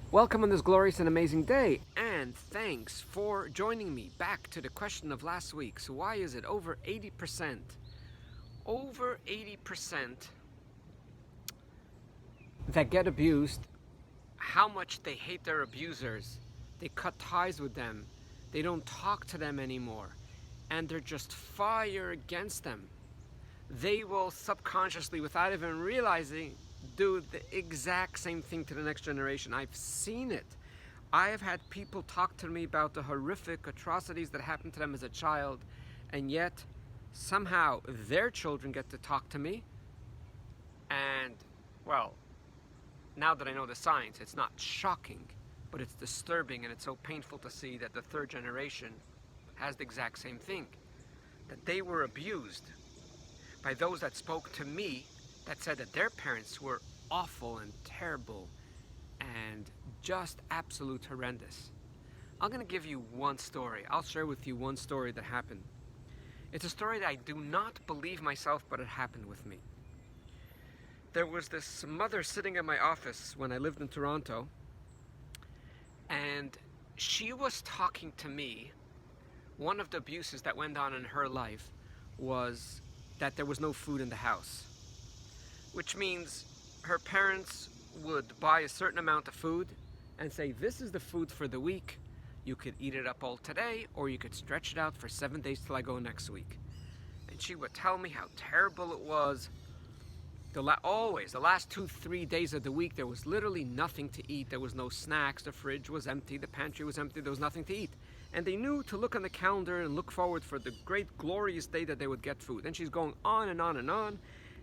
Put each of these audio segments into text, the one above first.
Welcome on this glorious and amazing day, and thanks for joining me back to the question of last week. So why is it over 80%? Over 80% that get abused, how much they hate their abusers. They cut ties with them. They don't talk to them anymore. And they're just fire against them. They will subconsciously, without even realizing, do the exact same thing to the next generation. I've seen it. I have had people talk to me about the horrific atrocities that happened to them as a child, and yet somehow their children get to talk to me. And, well, now that I know the science, it's not shocking, but it's disturbing, and it's so painful to see that the third generation has the exact same thing. That they were abused by those that spoke to me, that said that their parents were awful and terrible and just absolute horrendous. I'm going to give you one story. I'll share with you one story that happened. It's a story that I do not believe myself, but it happened with me. There was this mother sitting in my office when I lived in Toronto, and she was talking to me. One of the abuses that went on in her life was that there was no food in the house, which means her parents would buy a certain amount of food and say, this is the food for the week. You could eat it up all today, or you could stretch it out for 7 days till I go next week. And she would tell me how terrible it was. Always, the last 2-3 days of the week, there was literally nothing to eat. There was no snacks, the fridge was empty, the pantry was empty, there was nothing to eat. And they knew to look on the calendar and look forward for the great glorious day that they would get food. And she's going on and on and on.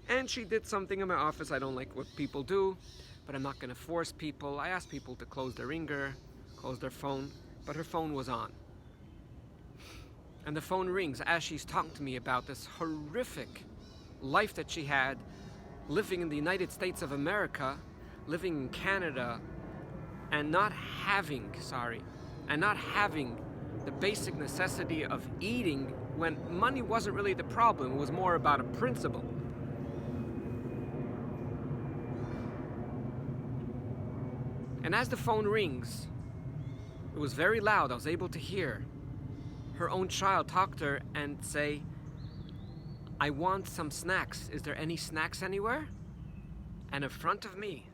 And she did something in my office. I don't like what people do, but I'm not going to force people. I asked people to close their ringer, close their phone, but her phone was on. And the phone rings as she's talking to me about this horrific life that she had, living in the United States of America, living in Canada, and not having the basic necessity of eating, when money wasn't really the problem. It was more about a principle. And as the phone rings, it was very loud. I was able to hear her own child talk to her and say, I want some snacks. Is there any snacks anywhere? And in front of me,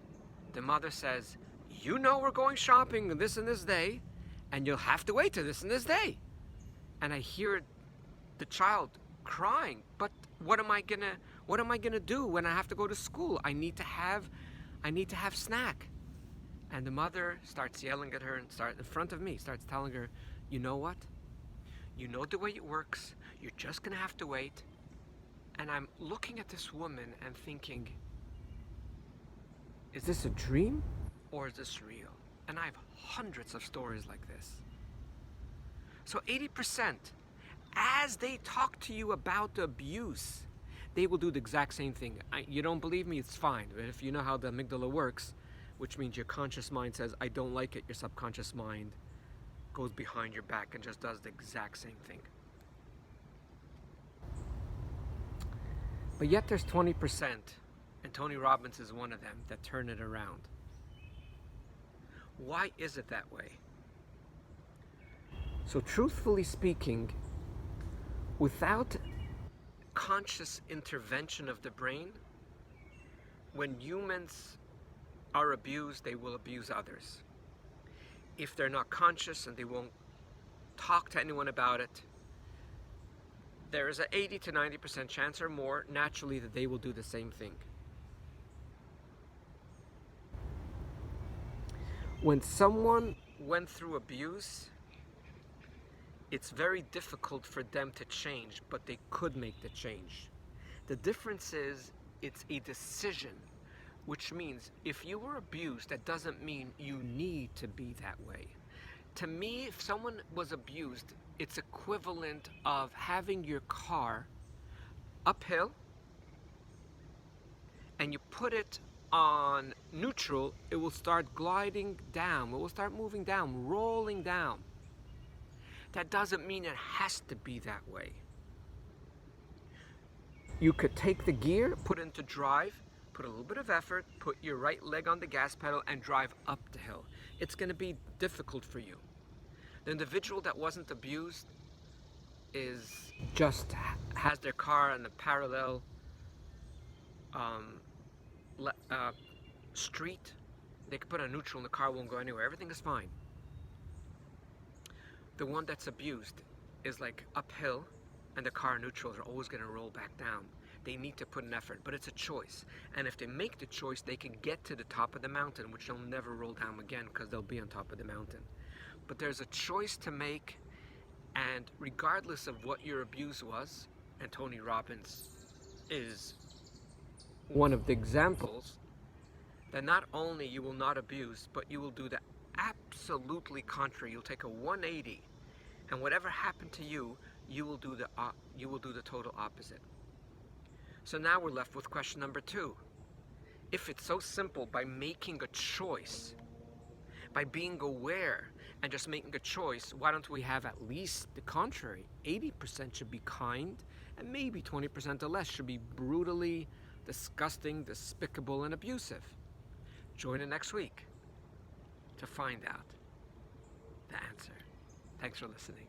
the mother says, you know we're going shopping this and this day, and you'll have to wait till this and this day. And I hear the child crying, but what am I gonna do when I have to go to school? I need to have snack. And the mother starts yelling at her and in front of me, starts telling her, you know what? You know the way it works. You're just gonna have to wait. And I'm looking at this woman and thinking, is this a dream or is this real? And I have hundreds of stories like this. So 80%, as they talk to you about the abuse, they will do the exact same thing. You don't believe me? It's fine. But if you know how the amygdala works, which means your conscious mind says, I don't like it, your subconscious mind goes behind your back and just does the exact same thing. But yet there's 20%, and Tony Robbins is one of them, that turn it around. Why is it that way? So truthfully speaking, without conscious intervention of the brain, when humans are abused, they will abuse others. If they're not conscious and they won't talk to anyone about it, there is an 80 to 90% chance or more naturally that they will do the same thing. When someone went through abuse, it's very difficult for them to change, but they could make the change. The difference is it's a decision, which means if you were abused, that doesn't mean you need to be that way. To me, if someone was abused, it's equivalent of having your car uphill and you put it on neutral, it will start gliding down, it will start moving down, rolling down. That doesn't mean it has to be that way. You could take the gear, put it into drive, put a little bit of effort, put your right leg on the gas pedal and drive up the hill. It's going to be difficult for you. The individual that wasn't abused is just has their car in a parallel street. They can put a neutral and the car won't go anywhere. Everything is fine. The one that's abused is like uphill and the car neutrals are always going to roll back down. They need to put an effort, but it's a choice. And if they make the choice, they can get to the top of the mountain, which they'll never roll down again because they'll be on top of the mountain. But there's a choice to make, and regardless of what your abuse was, and Tony Robbins is one of the examples, that not only you will not abuse, but you will do the absolutely contrary. You'll take a 180, and whatever happened to you, you will do the total opposite. So now we're left with question number 2. If it's so simple, by making a choice, by being aware and just making a choice, why don't we have at least the contrary? 80% should be kind, and maybe 20% or less should be brutally disgusting, despicable, and abusive. Join in next week to find out the answer. Thanks for listening.